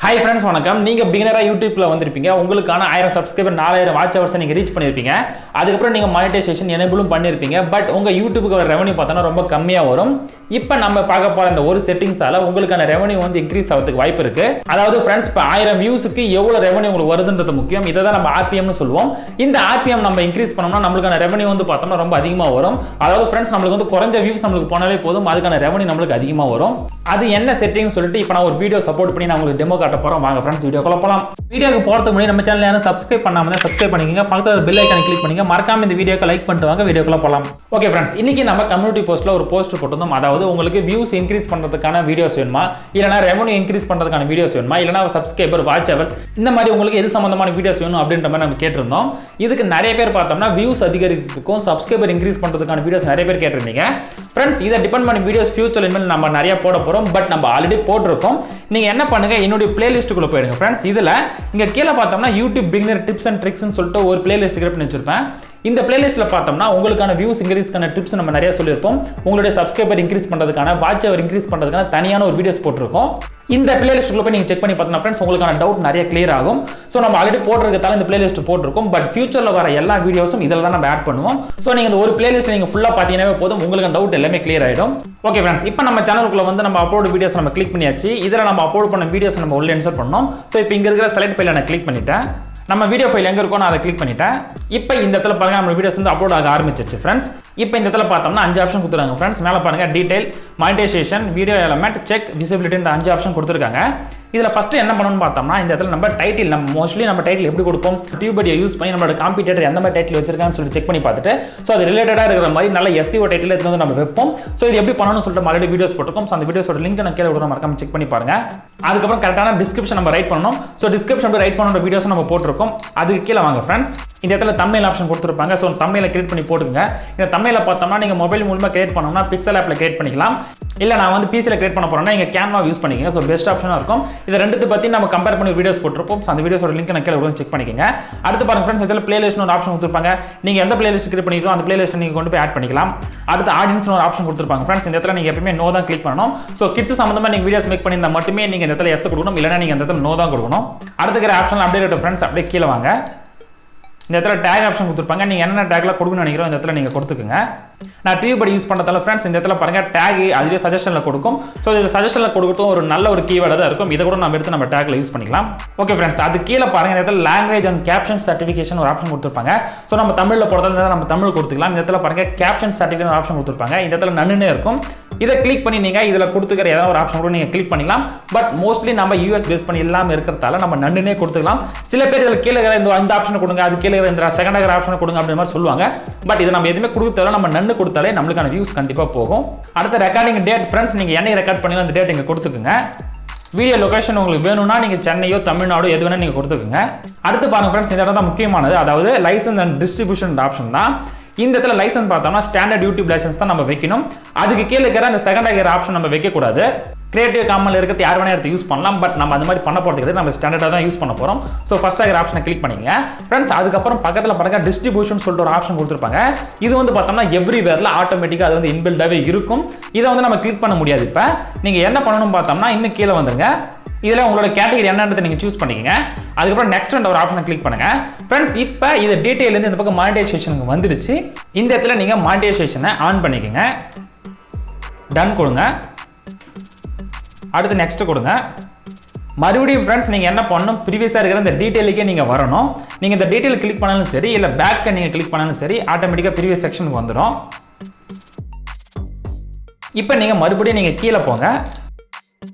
Hi friends, வணக்கம். நீங்கள் பிகினராக யூடியூப்பில் வந்திருப்பீங்க. உங்களுக்கான 1000 சப்ஸ்கிரைபர் 4000 வாட்ச் ஹவர்ஸை நீங்கள் ரீச் பண்ணியிருப்பீங்க. அதுக்கப்புறம் நீங்கள் மானிட்டைசேஷன் எனேபிளும் பண்ணியிருப்பீங்க. பட் உங்கள் யூடியூபுக்கு வர ரெவன்யூ பார்த்தோன்னா ரொம்ப கம்மியாக வரும். இப்போ நம்ம பார்க்க போகிற இந்த ஒரு செட்டிங்ஸால் உங்களுக்கான ரெவன்யூ வந்து இன்க்ரீஸ் ஆகிறதுக்கு வாய்ப்பு இருக்குது. அதாவது ஃப்ரெண்ட்ஸ், இப்போ 1000 வியூஸுக்கு எவ்வளோ ரெவன்யூ உங்களுக்கு வருதுன்றது முக்கியம். இதை தான் நம்ம ஆர்பிஎம்னு சொல்லுவோம். இந்த ஆர்பிஎம் நம்ம இன்க்ரீஸ் பண்ணோம்னா நம்மளுக்கான ரெவன்யூ வந்து பார்த்தோம்னா ரொம்ப அதிகமாக வரும். அதாவது ஃப்ரெண்ட்ஸ், நம்மளுக்கு வந்து குறைஞ்ச வியூஸ் நம்மளுக்கு போனாலே போதும், அதுக்கான ரெவன்யூ நம்மளுக்கு அதிகமாக வரும். அது என்ன செட்டிங்னு சொல்லிட்டு இப்போ நான் ஒரு வீடியோ சப்போர்ட் பண்ணி நான் உங்களுக்கு டெமோ காட்ட போகிறோம். வாங்க ஃப்ரெண்ட்ஸ், வீடியோக்குள்ள போலாம். வீடியோக்கு போறதுக்கு முன்னாடி நம்ம சேனல் யாரும் சப்ஸ்கிரைப் பண்ணாம தான் சப்ஸ்கிரைப் பண்ணிக்கங்க. பக்கத்துல பெல் ஐகானை கிளிக் பண்ணுங்க. மறக்காம இந்த வீடியோக்கு லைக் பண்ணிட்டு வாங்க. வீடியோக்குள்ள போலாம். ஓகே ஃப்ரெண்ட்ஸ், இன்னைக்கு நம்ம கம்யூனிட்டி போஸ்ட்ல ஒரு போஸ்ட் போட்டுருந்தோம். அதாவது உங்களுக்கு வியூஸ் இன்க்ரீஸ் பண்றதுக்கான வீடியோஸ் வேணுமா, இல்லனா ரெவன்யூ இன்க்ரீஸ் பண்றதுக்கான வீடியோஸ் வேணுமா, இல்லனா சப்ஸ்கிரைபர் வாட்ச் ஹவர்ஸ் இந்த மாதிரி உங்களுக்கு எது சம்பந்தமான வீடியோஸ் வேணும் அப்படின்ற மாதிரி நம்ம கேட்டிருந்தோம். இதுக்கு நிறைய பேர் பார்த்தோம்னா வியூஸ் அதிகரிக்கிறதுக்கும் சப்ஸ்கிரைபர் இன்க்ரீஸ் பண்றதுக்கான வீடியோஸ் நிறைய பேர் கேட்டிருந்தீங்க. ஃப்ரெண்ட்ஸ், இதை டிபெண்ட் பண்ணி வீடியோஸ் ஃபியூச்சர்ல இனிமேல் நம்ம நிறைய போட போறோம். பட் நம்ம ஆல்ரெடி போட்டிருக்கோம். நீங்க என்ன பண்ணுங்க, என்னுடைய பிளேலிஸ்ட்டுக்குள்ள போயிடுங்க ஃப்ரெண்ட்ஸ். இதுல இங்க கீழே பார்த்தோம்னா யூடியூப் பிகினர் டிப்ஸ் அண்ட் ட்ரிக்ஸ்னு சொல்லிட்டு ஒரு பிளேலிஸ்ட் கிரியேட் பண்ணி வச்சிருப்பேன். இந்த பிளேலிஸ்ட்ல பார்த்தோம்னா உங்களுக்கான வியூஸ் இன்க்ரீஸ்க்கான டிப்ஸ் நம்ம நிறைய சொல்லியிருப்போம். உங்களுடைய சப்ஸ்கிரைபர் இன்க்ரீஸ் பண்றதுக்கான வாட்ச் ஹவர் இன்க்ரீஸ் பண்றதுக்கான தனியான ஒரு வீடியோஸ் போட்டிருக்கோம். இந்த பிளேலிஸ்ட்டுக்குள்ள போய் நீங்க செக் பண்ணி பார்த்தீங்கன்னா ஃப்ரெண்ட்ஸ், உங்களுக்கான டவுட் நிறைய கிளியர் ஆகும். ஸோ நம்ம ஆல்ரெடி போட்டிருக்கதால இந்த பிளேலிஸ்ட் போட்டிருக்கோம். பட் ஃபியூச்சர்ல வர எல்லா வீடியோஸும் இதில் தான் நம்ம ஆட் பண்ணுவோம். ஸோ நீங்க இந்த ஒரு பிளேலிஸ்ட் நீங்க ஃபுல்லா பார்த்தீங்கன்னாவே போதும், உங்களுக்கு டவுட் எல்லாமே கிளியர் ஆயிடும். ஓகே ஃப்ரெண்ட்ஸ், இப்போ நம்ம சேனலுக்குள்ள வந்து நம்ம அப்லோட் வீடியோஸ் நம்ம கிளிக் பண்ணியாச்சு. இதில் நம்ம அப்லோட் பண்ண வீடியோஸ் நம்ம உள்ள இன்சர்ட் பண்ணோம். ஸோ இப்போ இங்க இருக்கிற செலக்ட் ஃபைலை நான் கிளிக் பண்ணிட்டேன். நம்ம வீடியோ ஃபைல் எங்க இருக்கோ நான் அதை கிளிக் பண்ணிட்டேன். இப்போ இந்த இடத்துல பாருங்க, நம்ம வீடியோஸ் வந்து அப்லோட் ஆக ஆரம்பிச்சிருச்சு ஃப்ரெண்ட்ஸ். இப்போ இந்த இடத்துல பார்த்தோம்னா 5 ஆப்ஷன் கொடுத்துருக்காங்க ஃப்ரெண்ட்ஸ். மேலே பாருங்க, detail, monetisation, video element, check, visibility 5 option கொடுத்துருக்காங்க. இதில் ஃபர்ஸ்ட் என்ன பண்ணணும்னு பார்த்தோம்னா, இந்த இடத்துல நம்ம டைட்டில், நம்ம மோஸ்ட்லி நம்ம டைட்டில் எப்படி கொடுப்போம், டியூபடியை யூஸ் பண்ணி நம்மளோட காம்படிட்டர் எந்த மாதிரி டைட்டில் வச்சிருக்கான்னு சொல்லி செக் பண்ணி பார்த்துட்டு, ஸோ அது ரிலேட்டடாக இருக்கிற மாதிரி நல்ல எஸ்இஓ டைட்டில் எடுத்து வந்து நம்ம வைப்போம். ஸோ இது எப்படி பண்ணணும்னு சொல்லிட்டு ஆல்ரெடி வீடியோஸ் போட்டுருக்கோம். ஸோ அந்த வீடியோஸோட லிங்க் நான் கீழே விட மறக்காம செக் பண்ணி பாருங்க. அதுக்கப்புறம் கரெக்டான டிஸ்கிரிப்ஷன் நம்ம ரைட் பண்ணணும். ஸோ டிஸ்கிரிப்ஷன் ரைட் பண்ணுற வீடியோஸ் நம்ம போட்டிருக்கோம். அதுக்கு கீழே வாங்க ஃப்ரெண்ட்ஸ், இந்த இடத்துல தம்ப்நெயில் ஆப்ஷன் கொடுத்துருப்பாங்க. ஸோ தம்ப்நெயிலை கிரியேட் பண்ணி போட்டுங்க. இந்த தம்ப்நெயிலை பார்த்தோம்னா நீங்கள் மொபைல் மூலமாக கிரியேட் பண்ணோம்னா பிக்சல் ஆப்பில் கிரியேட் பண்ணிக்கலாம். இல்லை நான் வந்து பிசியில் கிரியேட் பண்ண போறேன்னா நீங்கள் கேன்வா யூஸ் பண்ணிக்கங்க. ஸோ பெஸ்ட் ஆப்ஷனாக இருக்கும். இதை ரெண்டு பற்றி நம்ம கம்பேர் பண்ணி வீடியோஸ் போட்டிருப்போம். ஸோ அந்த வீடியோஸோட லிங்க் நான் கீழே செக் பண்ணிக்கங்க. அடுத்து பாருங்க ஃப்ரெண்ட்ஸ், இதில் பிளேலிஸ்ட்னு ஒரு ஆப்ஷன் கொடுத்துருப்பாங்க. நீங்கள் எந்த பிளேலிஸ்ட் கிரியேட் பண்ணிக்கிறோம் அந்த பிளேலிஸ்ட் நீங்கள் கொண்டு போய் ஆட் பண்ணிக்கலாம். அடுத்து ஆடியன்ஸ்னு ஒரு ஆப்ஷன் கொடுத்துருப்பாங்க ஃப்ரெண்ட்ஸ். இந்த இடத்துல நீங்கள் எப்பவுமே நோ தான் கிளிக் பண்ணணும். ஸோ கிட்ஸ் சம்பந்தமாக நீங்கள் வீடியோஸ் மேக் பண்ணியிருந்தா மட்டுமே நீங்கள் இந்த இடத்துல எஸ் கொடுக்கணும், இல்லைனா நீங்கள் இந்த இடத்துல நோ தான் கொடுக்கணும். அடுத்துக்கிற ஆப்ஷன் அப்படியே ஃப்ரெண்ட்ஸ் அப்படியே கீழே வாங்க. இந்த இடத்துல டேக் ஆப்ஷன் கொடுத்துருப்பாங்க. நீங்கள் என்னென்ன டேக்லாம் கொடுக்கணும்னு நினைக்கிறோம் இந்த இடத்துல நீங்கள் கொடுத்துக்குங்க. நான் டியூபடி யூஸ் பண்ணுறதால ஃப்ரெண்ட்ஸ் இந்த இடத்துல பாருங்க, டேக் அதுவே சஜஷனில் கொடுக்கும். ஸோ இது சஜஷனில் கொடுக்குறதும் ஒரு நல்ல ஒரு கீவேர்டாக தான் இருக்கும். இதை கூட நம்ம எடுத்து நம்ம டேக்ல யூஸ் பண்ணிக்கலாம். ஓகே ஃப்ரெண்ட்ஸ், அது கீழே பாருங்க, இந்த இடத்துல லாங்குவேஜ் அண்ட் கேப்ஷன் சர்டிஃபிகேஷன் ஒரு ஆப்ஷன் கொடுத்துருப்பாங்க. ஸோ நம்ம தமிழில் போடுறதால நம்ம தமிழ் கொடுத்துக்கலாம். இந்த இடத்துல பாருங்க, கேப்ஷன் சர்டிஃபிகேட் ஒரு ஆப்ஷன் கொடுத்துருப்பாங்க. இந்த இடத்துல நன்னுனே இருக்கும். இதை கிளிக் பண்ணி நீங்கள் இதில் கொடுத்துக்கிற ஏதாவது ஒரு ஆப்ஷன் கூட நீங்கள் கிளிக் பண்ணிக்கலாம். பட் மோஸ்ட்லி நம்ம யூஎஸ் பேஸ் பண்ணி இல்லாமல் இருக்கிறதால நம்ம நன்னுனே கொடுத்துக்கலாம். சில பேர் இதில் கீழே இந்த ஆப்ஷனை கொடுங்க, அது கீழே இந்த செகண்ட் ஆப்ஷனை கொடுங்க அப்படின்ற மாதிரி சொல்லுவாங்க. பட் இதை நம்ம எதுவுமே கொடுத்தாலும் நம்ம நன்னு கொடுத்தாலே நம்மளுக்கான வியூஸ் கண்டிப்பாக போகும். அடுத்த ரெக்கார்டிங் டேட் ஃப்ரெண்ட்ஸ், நீங்கள் என்ன ரெக்கார்ட் பண்ணி அந்த டேட் இங்கே கொடுத்துக்குங்க. வீடியோ லொகேஷன் உங்களுக்கு வேணும்னா நீங்கள் சென்னையோ தமிழ்நாடோ எது வேணால் நீங்கள் கொடுத்துக்குங்க. அடுத்து பாருங்க ஃப்ரெண்ட்ஸ், இந்த இடம் தான் முக்கியமானது. அதாவது லைசன்ஸ் அண்ட் டிஸ்ட்ரிபியூஷன் ஆப்ஷன் தான். இந்த இடத்துல லைசன்ஸ் பார்த்தோம்னா ஸ்டாண்டர்ட் யூடியூப் லைசன்ஸ் தான் நம்ம வைக்கணும். அதுக்கு கீழே இருக்கிற அந்த செகண்ட் ஆகிற ஆப்ஷன் நம்ம வைக்கக்கூடாது. கிரியேட்டிவ் காமன்ல இருக்கிறது யார் வேணா எடுத்து யூஸ் பண்ணலாம். பட் நம்ம அந்த மாதிரி பண்ண போகிறது நம்ம ஸ்டாண்டர்டாக தான் யூஸ் பண்ண போகிறோம். ஸோ ஃபர்ஸ்ட் ஆகிற ஆப்ஷனை கிளிக் பண்ணிங்க ஃப்ரெண்ட்ஸ். அதுக்கப்புறம் பக்கத்தில் பாருங்க, டிஸ்ட்ரிபியூஷன் சொல்லிட்டு ஒரு ஆப்ஷன் கொடுத்துருப்பாங்க. இது வந்து பார்த்தோம்னா எவ்ரிவேர்ல ஆட்டோமேட்டிக்காக அது வந்து இன்பில்டாகவே இருக்கும். இதை வந்து நம்ம கிளிக் பண்ண முடியாது. இப்போ நீங்கள் என்ன பண்ணணும் பார்த்தோம்னா, இன்னும் கீழே வந்துருங்க. இதில் உங்களோட கேட்டகரி என்னன்றதை நீங்கள் சூஸ் பண்ணிக்கங்க. அதுக்கப்புறம் நெக்ஸ்ட் ஒரு ஆப்ஷனை கிளிக் பண்ணுங்க ஃப்ரெண்ட்ஸ். இப்போ இது டீடைல்லேருந்து இந்த பக்கம் மானிட்டைசேஷனுக்கு வந்துடுச்சு. இந்த இடத்துல நீங்கள் மானிட்டைசேஷனை ஆன் பண்ணிக்கங்க. டன் கொடுங்க. அடுத்து நெக்ஸ்ட் கொடுங்க. மறுபடியும் ஃப்ரெண்ட்ஸ் நீங்கள் என்ன பண்ணணும், ப்ரீவியஸாக இருக்கிற இந்த டீட்டெயிலுக்கே நீங்கள் வரணும். நீங்கள் இந்த டீட்டெயில் கிளிக் பண்ணாலும் சரி, இல்லை பேக்கை நீங்கள் கிளிக் பண்ணாலும் சரி, ஆட்டோமேட்டிக்காக ப்ரீவியஸ் செக்ஷனுக்கு வந்துடும். இப்போ நீங்கள் மறுபடியும் நீங்கள் கீழே போங்க.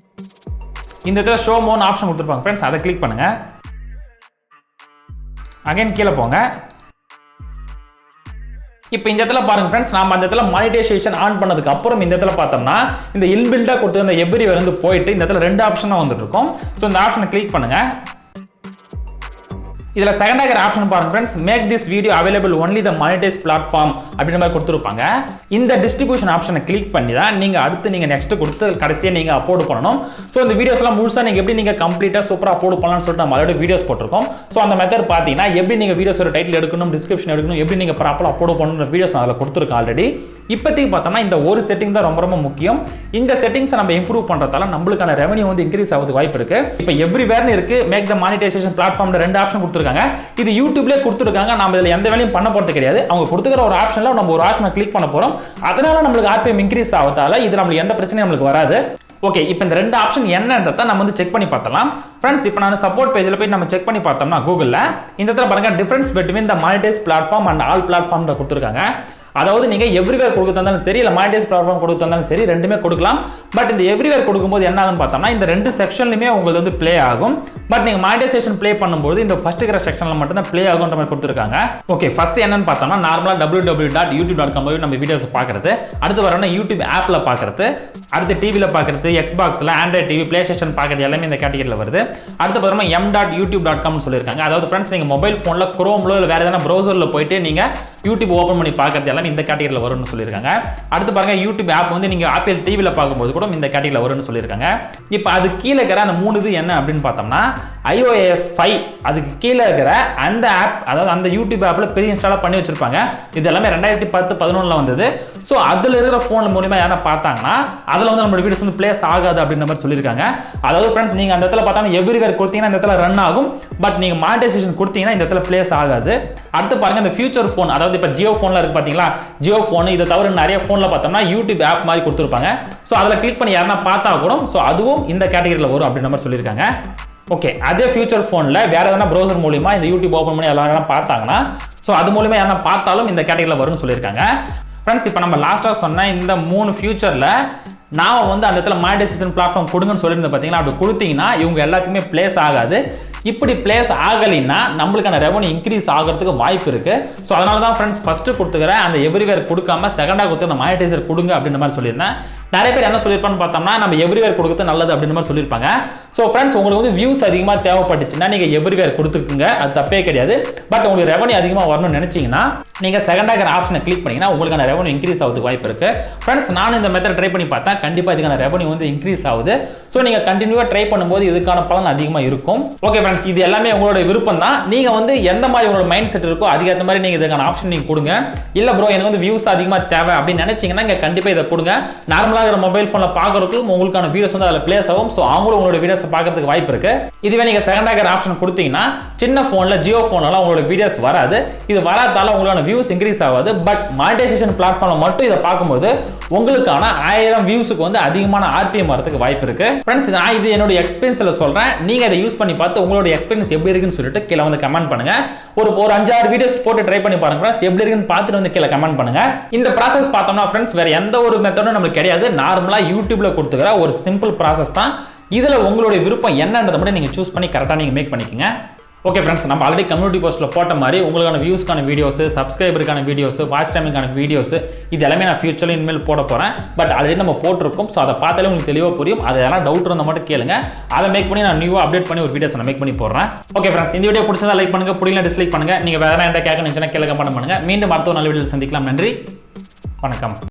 இந்த இடத்துல ஷோ மோன் ஆப்ஷன் கொடுத்துருப்பாங்க ஃப்ரெண்ட்ஸ், அதை கிளிக் பண்ணுங்க. அகைன் கீழே போங்க. இப்போ இந்த இடத்துல பாருங்க ஃப்ரெண்ட்ஸ், நாம அந்த இடத்துல மானிட்டைசேஷன் ஆன் பண்ணதுக்கு அப்புறம் இந்த இடத்துல பார்த்தோம்னா இந்த இன்பில்டா கொடுத்து அந்த எவ்ரிவேர் வந்து போயிட்டு இந்த இடத்துல 2 ஆப்ஷனா வந்துட்டு இருக்கும். ஸோ இந்த ஆப்ஷனை கிளிக் பண்ணுங்க. இதுல செகண்டா இருக்கிற ஆப்ஷன் பாருங்க friends, make this video available only the monetize platform அப்படின்ற மாதிரி கொடுத்துருப்பாங்க. இந்த டிஸ்ட்ரிபியூஷன் ஆப்ஷனை கிளிக் பண்ணி தான் நீங்க அடுத்து நீங்க நெக்ஸ்ட் கொடுத்து கடைசியா நீங்க அப்லோட் பண்ணணும். ஸோ இந்த வீடியோஸ் எல்லாம் முழுசா நீங்க எப்படி நீங்க கம்ப்ளீட்டா சூப்பரா அப்லோட் பண்ணலாம்னு சொல்லிட்டு நம்ம ஆல்ரெடி வீடியோஸ் போட்டிருக்கோம். ஸோ அந்த மெத்தட் பாத்தீங்கன்னா எப்படி நீங்க வீடியோஸோட டைட்டில் எடுக்கணும், டிஸ்கிரிப்ஷன் எடுக்கணும், எப்படி நீங்க ப்ராப்பரா அப்லோட் பண்ணணும் வீடியோஸ் அதில் கொடுத்துருக்கோம் ஆல்ரெடி. இப்போதைக்கு பார்த்தோம்னா இந்த ஒரு செட்டிங் தான் ரொம்ப ரொம்ப முக்கியம். இந்த செட்டிங்ஸை நம்ம இம்ப்ரூவ் பண்றதால நம்மளுக்கான ரெவன்யூ வந்து இன்க்ரீஸ் ஆகுது வாய்ப்பு இருக்கு. இப்போ எவ்ரிவேர்னு இருக்கு, மேக் த மானிடைசேஷன் பிளாட்ஃபார்ம்ல 2 ஆப்ஷன் கொடுத்துருக்காங்க. இது யூடியூப்லேயே கொடுத்துருக்காங்க. நம்ம இதில் எந்த வேலையும் பண்ண போறது கிடையாது. அவங்க கொடுத்துக்கிற ஒரு ஆப்ஷன்ல நம்ம ஒரு ஆப்ஷனை கிளிக் பண்ண போறோம். அதனால நம்மளுக்கு ஆர்பிஎம் இன்க்ரீஸ் ஆகுதால இது நம்மளுக்கு எந்த பிரச்சனையும் நம்மளுக்கு வராது. ஓகே, இப்போ இந்த 2 ஆப்ஷன் என்னன்றதை நம்ம வந்து செக் பண்ணி பார்த்தலாம். ஃப்ரெண்ட்ஸ், இப்போ நான் சப்போர்ட் பேஜில் போய் நம்ம செக் பண்ணி பார்த்தோம்னா கூகுளில் இந்த இடத்துல பாருங்க, difference between the monetize platform and all platform கொடுத்துருக்காங்க. அதாவது நீங்க எவ்ரிவேர் கொடுக்க தந்தாலும் சரி, இல்ல மானிடைஸ் பிளாட்ஃபார்ம் கொடுக்க தந்தாலும் சரி, ரெண்டுமே கொடுக்கலாம். பட் இந்த எவ்ரிவேர் கொடுக்கும்போது என்ன ஆகும்னு பார்த்தோம்னா இந்த 2 செக்ஷன்லயுமே உங்களுக்கு வந்து ப்ளே ஆகும். பட் நீங்க மானிடைசேஷன் ப்ளே பண்ணும்போது இந்த ஃபர்ஸ்ட் இருக்கிற செக்ஷன்ல மட்டும் தான் ப்ளே ஆகும்ன்ற மாதிரி கொடுத்துருக்காங்க. ஓகே, ஃபர்ஸ்ட் என்னன்னு பார்த்தோம்னா நார்மலா www.youtube.com போய் நம்ம வீடியோஸ் பார்க்கறது, அடுத்து வரணும் யூடியூப் ஆப்ல பார்க்கறது, அடுத்து டிவில பார்க்கறது, எக்ஸ்பாக்ஸ்ல, ஆண்ட்ராய்ட் டிவி, பிளே ஸ்டேஷன் பார்க்கறது எல்லாமே இந்த கேட்டகரியில் வருது. அடுத்து பார்த்தோம்னா m.youtube.com சொல்லியிருக்காங்க. அதாவது ஃப்ரெண்ட்ஸ், நீங்க மொபைல் போன்ல குரோம்ல வேற ஏதாவது ப்ரௌசர்ல போயிட்டு நீங்க யூடியூப் ஓபன் பண்ணி பார்க்கறது எல்லாம் இந்த கேட்டகரியில் வரும்னு சொல்லியிருக்காங்க. அடுத்து பாருங்க, யூடியூப் ஆப் வந்து நீங்க ஆப்பிள் டிவில பார்க்கும்போது கூட இந்த கேட்டகரியில் வரும்னு சொல்லியிருக்காங்க. இப்போ அது கீழே இருக்கிற அந்த 3 இது என்ன அப்படின்னு பார்த்தோம்னா iOS 5 அதுக்கு கீழே இருக்கிற அந்த ஆப், அதாவது அந்த யூடியூப் ஆப்ல பெரிய இன்ஸ்டால் பண்ணி வச்சிருப்பாங்க. இது எல்லாமே 2010-11 வந்தது. ஸோ அதுல இருக்கிற போன் மூலமா யாரா பார்த்தாங்கன்னா அதுல வந்து நம்மளோட வீடியோஸ் வந்து பிளேஸ் ஆகாது அப்படின்ற மாதிரி சொல்லியிருக்காங்க. அதாவது ஃப்ரெண்ட்ஸ், நீங்க அந்த இடத்துல பார்த்தா எவ்ரிவேர் கொடுத்தீங்கன்னா இந்த இடத்துல ரன் ஆகும். பட் நீங்க மானிடைசேஷன் கொடுத்தீங்கன்னா இந்த இடத்துல பிளேஸ் ஆகாது. அடுத்து பாருங்க, இந்த ஃபியூச்சர் போன், அதாவது இப்போ ஜியோ போன்ல இருக்கு பாத்தீங்களா, ஜியோ போன் இதை தவிர நிறைய போன்ல பார்த்தோம்னா யூடியூப் ஆப் மாதிரி கொடுத்துருப்பாங்க. ஸோ அதில் கிளிக் பண்ணி யாருன்னா பார்த்தா கூட ஸோ அதுவும் இந்த கேட்டகரியில் வரும் அப்படின்ற மாதிரி சொல்லியிருக்காங்க. ஓகே, அதே ஃபியூச்சர் போன்ல வேற எதனா ப்ரௌசர் மூலமா இந்த யூடியூப் ஓப்பன் பண்ணி எல்லாரும் பார்த்தாங்கன்னா ஸோ அது மூலமா யாரா பார்த்தாலும் இந்த கேட்டகரியில் வரும்னு சொல்லியிருக்காங்க. ஃப்ரெண்ட்ஸ், இப்போ நம்ம லாஸ்ட்டாக சொன்ன இந்த 3 ஃபியூச்சர்ல நான் வந்து அந்த இடத்துல மானிடைசேஷன் பிளாட்ஃபார்ம் கொடுங்கன்னு சொல்லியிருந்தேன் பார்த்தீங்களா, அப்படி கொடுத்தீங்கன்னா இவங்க எல்லாத்துக்குமே பிளேஸ் ஆகாது. இப்படி பிளேஸ் ஆகலைன்னா நம்மளுக்கான ரெவன்யூ இன்க்ரீஸ் ஆகிறதுக்கு வாய்ப்பு இருக்கு. ஸோ அதனால தான் ஃப்ரெண்ட்ஸ் ஃபர்ஸ்ட் கொடுத்துக்கிற அந்த எவ்ரிவேர் கொடுக்காம செகண்டாக கொடுத்து அந்த மானிடைசர் கொடுங்க அப்படின்ற மாதிரி சொல்லியிருந்தேன். நிறைய பேர் என்ன சொல்லியிருப்பான்னு பார்த்தோம்னா நம்ம எவ்ரிவேர் கொடுக்குறது நல்லது அப்படின்ற மாதிரி சொல்லியிருப்பாங்க. ஸோ ஃப்ரெண்ட்ஸ், உங்களுக்கு வந்து வியூஸ் அதிகமாக தேவைப்பட்டுச்சுன்னா நீங்கள் எவ்ரிவேர் கொடுத்துக்குங்க, அது தப்பே கிடையாது. பட் உங்களுக்கு ரெவன்யூ அதிகமாக வரணும்னு நினைச்சீங்கன்னா நீங்கள் செகண்டாக இருக்கிற ஆப்ஷனை கிளிக் பண்ணீங்கன்னா உங்களுக்கான ரெவன்யூ இன்க்ரீஸ் ஆகிறதுக்கு வாய்ப்பு இருக்கு. ஃப்ரெண்ட்ஸ், நான் இந்த மெத்தட் ட்ரை பண்ணி பார்த்தா கண்டிப்பாக இதுக்கான ரெவன்யூ வந்து இன்க்ரீஸ் ஆகுது. ஸோ நீங்கள் கண்டினியூவாக ட்ரை பண்ணும்போது இதுக்கான பலன் அதிகமாக இருக்கும். ஓகே ஃப்ரெண்ட்ஸ், இது எல்லாமே உங்களோட விருப்பம் தான். நீங்க வந்து எந்த மாதிரி உங்களோட மைண்ட் செட் இருக்கோ அதுக்கேற்ற மாதிரி நீங்க இதுக்கான ஆப்ஷன் நீங்க கொடுங்க. இல்ல ப்ரோ, எனக்கு வந்து வியூஸ் அதிகமாக தேவை அப்படின்னு நினைச்சீங்கன்னா இங்க கண்டிப்பா இதை கொடுங்க. நார்மலாக இருக்கிற மொபைல் போன்ல பார்க்கறதுக்கும் உங்களுக்கான வீடியோஸ் வந்து அதில் பிளேஸ் ஆகும். ஸோ அவங்களும் உங்களோட வீடியோஸ் பார்க்கறதுக்கு வாய்ப்பு இருக்கு. இதுவே நீங்க செகண்ட் ஆகிற ஆப்ஷன் கொடுத்தீங்கன்னா சின்ன போன்ல ஜியோ போன்ல உங்களோட வீடியோஸ் வராது. இது வராதால உங்களோட வியூஸ் இன்க்ரீஸ் ஆகாது. பட் மானிடைசேஷன் பிளாட்ஃபார்ம்ல மட்டும் இதை பார்க்கும்போது உங்களுக்கான 1000 வியூஸுக்கு வந்து அதிகமான ஆர்பிஎம் வரதுக்கு வாய்ப்பு இருக்கு. ஃப்ரெண்ட்ஸ், நான் இது என்னோட எக்ஸ்பீரியன்ஸ்ல சொல்றேன். நீங்க இதை யூஸ் பண்ணி பார்த்து உங்களோட எக்ஸ்பீரியன்ஸ் எப்படி இருக்குன்னு சொல்லிட்டு கீழே வந்து கமெண்ட் பண்ணுங்க. ஒரு 5-6 வீடியோஸ் போட்டு ட்ரை பண்ணி பாருங்க ஃப்ரெண்ட்ஸ், எப்படி இருக்குன்னு பார்த்துட்டு வந்து கீழே கமெண்ட் பண்ணுங்க. இந்த ப்ராசஸ் பார்த்தோம்னா ஃப்ரெண்ட்ஸ் வேற எந்த ஒரு மெத்தடும் நமக்கு கிடையாது. நார்மலா யூடியூப்ல கொடுத்துக்கிற ஒரு சிம்பிள் ப்ராசஸ் தான். இதுல உங்களுடைய விருப்பம் என்னன்றதை மட்டும் நீங்க சூஸ் பண்ணி கரெக்டா நீங்க மேக் பண்ணிக்கங்க. ஓகே ஃப்ரெண்ட்ஸ், நம்ம ஆல்ரெடி கம்யூனிட்டி போஸ்ட்டில் போட்ட மாதிரி உங்களுக்கான வியூஸ்க்கான வீடியோஸ், சப்ஸ்கிரைபருக்கான வீடியோஸ், வாட்ச் டைமுக்கான வீடியோஸ் இது எல்லாமே நான் ஃபியூச்சரில் இனிமேல் போட போகிறேன். பட் ஆல்ரெடி நம்ம போட்டிருக்கோம். ஸோ அதை பார்த்தாலே உங்களுக்கு தெளிவாக புரியும். அது எல்லாம் டவுட் இருந்தால் மட்டும் கேளுங்க. அதை மேக் பண்ணி நான் நியூவாக அப்டேட் பண்ணி ஒரு வீடியோஸ் நான் மேக் பண்ணி போடுறேன். ஓகே ஃப்ரெண்ட்ஸ், இந்த வீடியோ பிடிச்சதா லைக் பண்ணுங்க, பிடிக்கல டிஸ்லைக் பண்ணுங்க. நீங்கள் வேறு எந்த கேட்க நினச்சுன்னா கீழே கமெண்ட் பண்ணுங்க. மீண்டும் அடுத்த ஒரு நல்ல வீடியோவில் சந்திக்கலாம். நன்றி, வணக்கம்.